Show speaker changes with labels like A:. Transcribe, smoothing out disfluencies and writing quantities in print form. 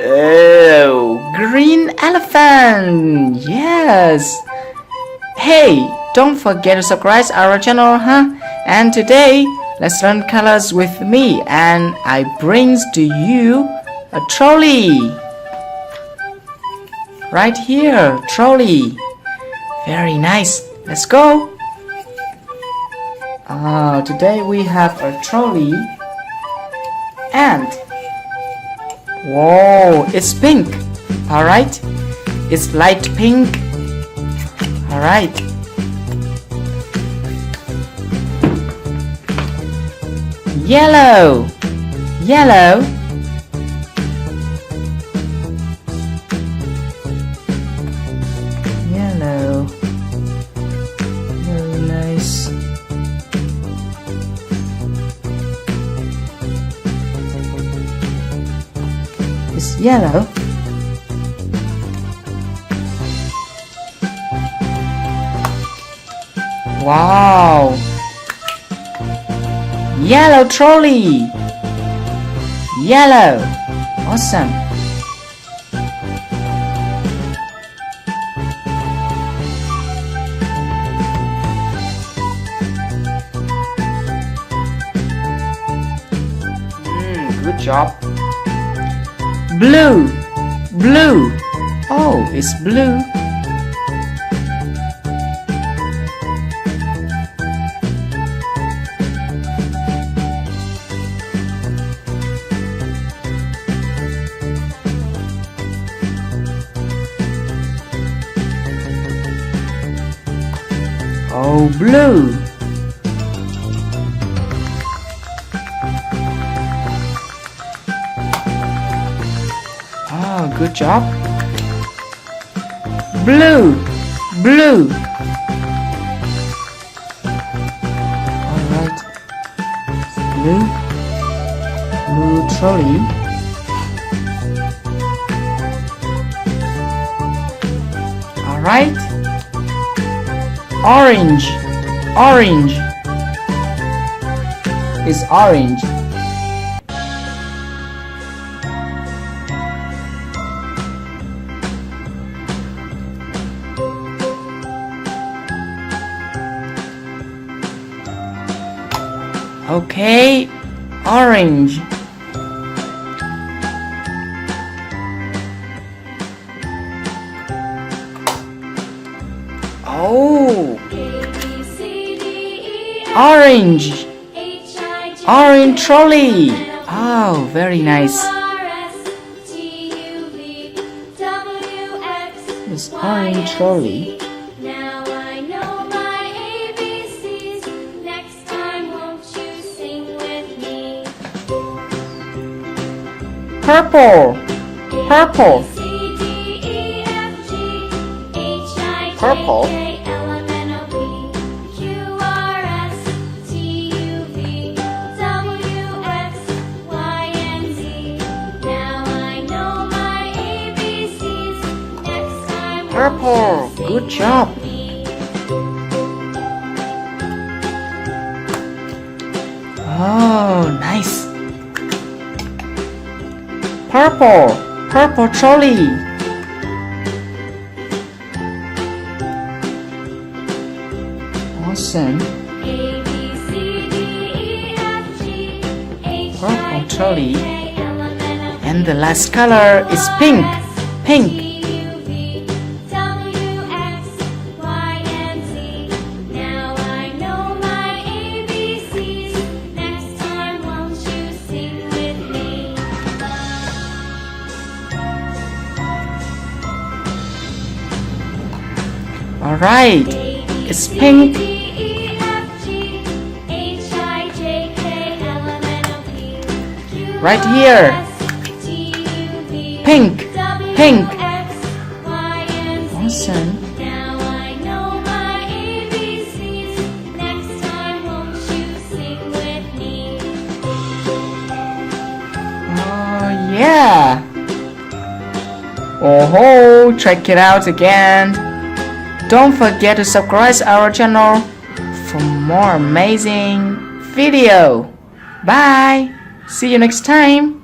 A: Oh, green elephant. Yes. Hey, don't forget to subscribe our channel, huh? And today, let's learn colors with me, and I brings to you a trolley. Right here, trolley. Very nice. Let's go. Today we have a trolley, and whoa, it's pink. All right, it's light pink. All right. Yellow, yellow. Yellow. Very nice. It's yellow. Wow. Yellow trolley. Yellow. Awesome. Good job. Blue. Blue. Oh, it's blue. Oh, blue. Oh, good job. Blue, blue. All right. Blue, blue trolley. All right. Orange, orange. It's orange. Okay, orange. Oh, orange. Orange trolley. Oh, very nice. It's orange trolley. Purple, purple, purple. Purple, good job. Oh, nice. Purple, purple trolley. Awesome. Purple trolley. And the last color is pink. Pink. All right, it's pink. Right here. Pink, pink. Awesome. Oh, yeah. Oh, check it out again. Don't forget to subscribe our channel for more amazing video. Bye. See you next time.